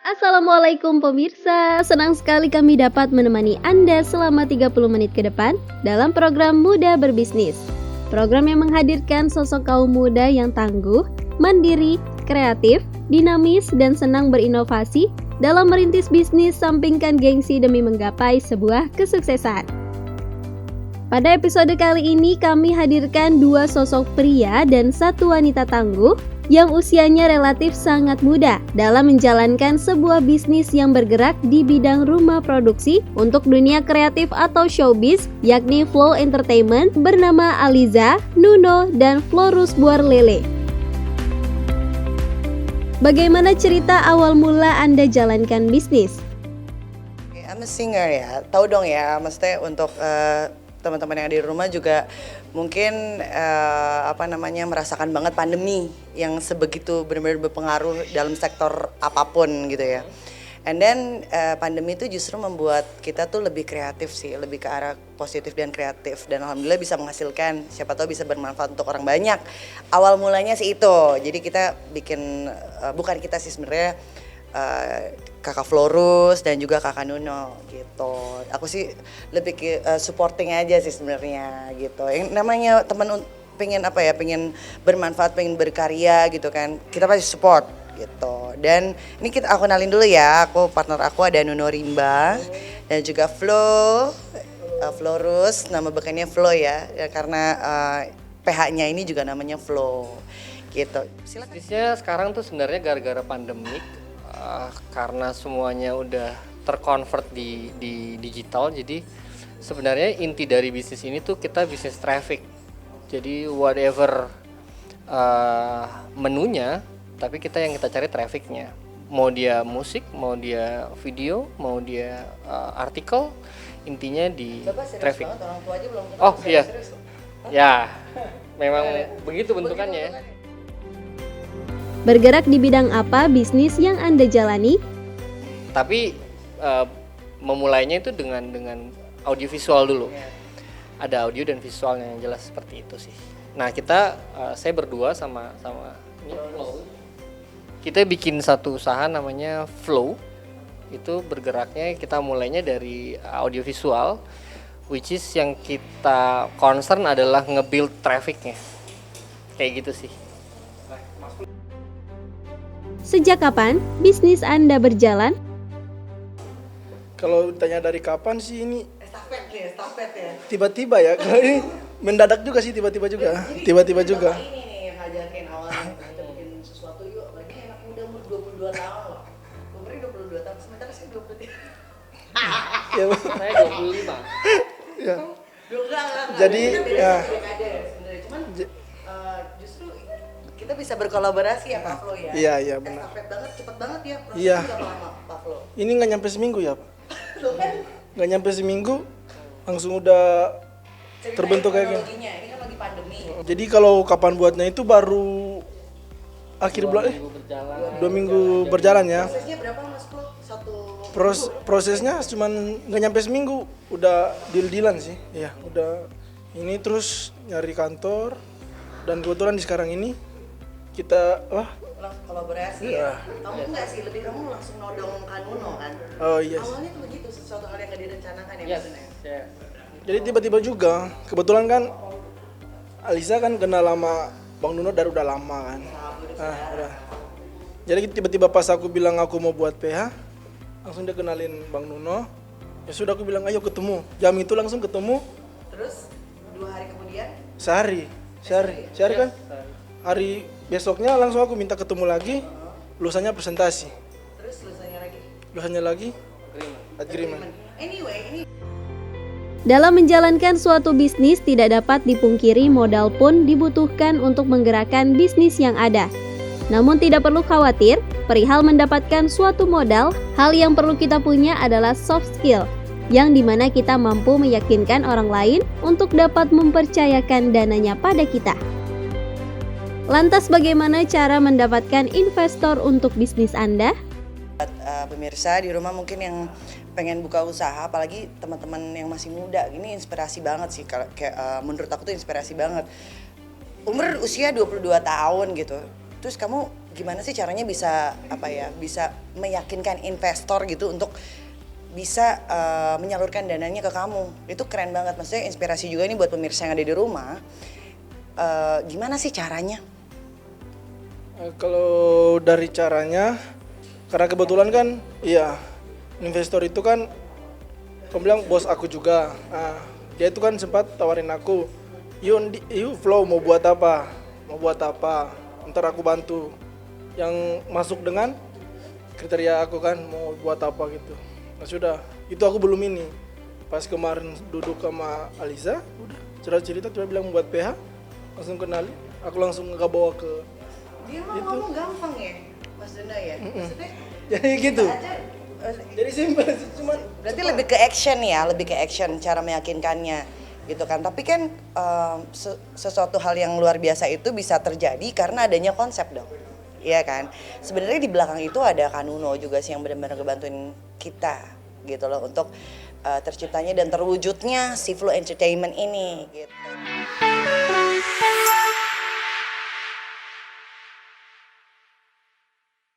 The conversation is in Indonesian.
Assalamualaikum pemirsa, senang sekali kami dapat menemani Anda selama 30 menit ke depan dalam program Muda Berbisnis. Program yang menghadirkan sosok kaum muda yang tangguh, mandiri, kreatif, dinamis, dan senang berinovasi dalam merintis bisnis sampingkan gengsi demi menggapai sebuah kesuksesan. Pada episode kali ini kami hadirkan dua sosok pria dan satu wanita tangguh yang usianya relatif sangat muda dalam menjalankan sebuah bisnis yang bergerak di bidang rumah produksi untuk dunia kreatif atau showbiz, yakni Flow Entertainment bernama Aliza, Nuno, dan Florus Buar Lele. Bagaimana cerita awal mula Anda jalankan bisnis? I'm a singer ya, tahu dong ya, maksudnya untuk teman-teman yang ada di rumah juga mungkin merasakan banget pandemi yang sebegitu benar-benar berpengaruh dalam sektor apapun gitu ya. And then pandemi itu justru membuat kita tuh lebih kreatif sih, lebih ke arah positif dan kreatif, dan alhamdulillah bisa menghasilkan, siapa tahu bisa bermanfaat untuk orang banyak. Awal mulanya sih itu, jadi kita bikin, bukan kita sih sebenarnya, kakak Florus dan juga kakak Nuno gitu. Aku sih lebih ke supporting aja sih sebenarnya gitu. Yang namanya teman pengen pengen bermanfaat, pengen berkarya gitu kan, kita pasti support gitu. Dan ini aku kenalin dulu ya, partner aku ada Nuno Rimba dan juga Florus, nama bekannya Flow ya karena PH-nya ini juga namanya Flow gitu. Silakan. Bisnisnya sekarang tuh sebenarnya gara-gara pandemik. Karena semuanya udah terkonvert di digital, jadi sebenarnya inti dari bisnis ini tuh kita bisnis traffic. Jadi whatever menunya, tapi kita yang kita cari trafficnya. Mau dia musik, mau dia video, mau dia artikel, intinya di traffic. Orang tua aja belum kenal. Oh iya, ya memang begitu bentukannya. Bergerak di bidang apa bisnis yang Anda jalani? Tapi memulainya itu dengan audiovisual dulu. Ada audio dan visualnya yang jelas seperti itu sih. Nah saya berdua sama ini Flow. Kita bikin satu usaha namanya Flow. Itu bergeraknya kita mulainya dari audiovisual, which is yang kita concern adalah nge-build trafficnya. Kayak gitu sih. Sejak kapan bisnis Anda berjalan? Kalau ditanya dari kapan sih ini Estafet ya. tiba-tiba ya. Kalau ini mendadak juga sih, tiba-tiba juga. Tiba-tiba juga. Ini nih yang ngajakin awalnya kita bikin sesuatu yuk, lagi anak muda umur 22 tahun loh. Umurnya 22 tahun, sementara saya 23. Ya, Saya 25. ya. Enggak. Jadi, ya. Sebenarnya cuman justru kita bisa berkolaborasi ya Pak Flo ya. Iya, benar. Estafet banget, cepet banget ya prosesnya. Iya. Berapa lama Pak Flo? Ini nggak nyampe seminggu ya, Pak. Lo kan Nggak nyampe seminggu langsung udah ceritain terbentuk kayak gini. kronologinya, ini kan lagi pandemi. Jadi kalau kapan buatnya itu baru akhir bulan, 2 minggu berjalan ya. Prosesnya berapa Mas Flo? Prosesnya cuman nggak nyampe seminggu udah deal-dealan sih. Ya, udah ini terus nyari kantor, dan kebetulan di sekarang ini kita Langsung kolaborasi ya. Kamu enggak sih, lebih kamu langsung nodong Kanuno kan? oh iya sih. Awalnya tuh begitu, sesuatu hal yang nggak direncanakan ya Yes. maksudnya. Jadi tiba-tiba juga, kebetulan kan Alisa kan kenal lama Bang Nuno dari udah lama kan. Udah. Jadi tiba-tiba pas aku bilang aku mau buat PH, langsung dia kenalin Bang Nuno. Ya sudah, aku bilang ayo ketemu. Jam itu langsung ketemu. Terus 2 hari kemudian Sehari kan. Hari besoknya langsung aku minta ketemu lagi. Lusannya presentasi. terus Lusannya lagi agreement. Anyway, ini Dalam menjalankan suatu bisnis tidak dapat dipungkiri modal pun dibutuhkan untuk menggerakkan bisnis yang ada. Namun tidak perlu khawatir, perihal mendapatkan suatu modal, hal yang perlu kita punya adalah soft skill, yang dimana kita mampu meyakinkan orang lain untuk dapat mempercayakan dananya pada kita. Lantas bagaimana cara mendapatkan investor untuk bisnis Anda? pemirsa di rumah mungkin yang pengen buka usaha, apalagi teman-teman yang masih muda, ini inspirasi banget sih. Kayak menurut aku tuh inspirasi banget. Usia 22 tahun gitu. Terus kamu gimana sih caranya bisa bisa meyakinkan investor gitu untuk bisa menyalurkan dananya ke kamu? Itu keren banget, maksudnya inspirasi juga nih buat pemirsa yang ada di rumah. Gimana sih caranya? Kalau dari caranya, karena kebetulan kan, iya, investor itu kan, kamu bilang bos aku juga. Nah, dia itu kan sempat tawarin aku, yuk Flow mau buat apa? Ntar aku bantu. Yang masuk dengan kriteria aku kan mau buat apa gitu. Nah sudah, itu aku belum ini. Pas kemarin duduk sama Aliza, udah cerita bilang buat PH, langsung kenali. Aku langsung nggak bawa ke Dia mau ngomong gampang ya, Mas Dona ya? Maksudnya jadi gitu. aja, Jadi simpel, cuman berarti lebih ke action cara meyakinkannya gitu kan. Tapi kan sesuatu hal yang luar biasa itu bisa terjadi karena adanya konsep dong. Iya kan? Sebenarnya di belakang itu ada Kanuno juga sih yang benar-benar ngebantuin kita gitu loh untuk terciptanya dan terwujudnya si Flow Entertainment ini gitu.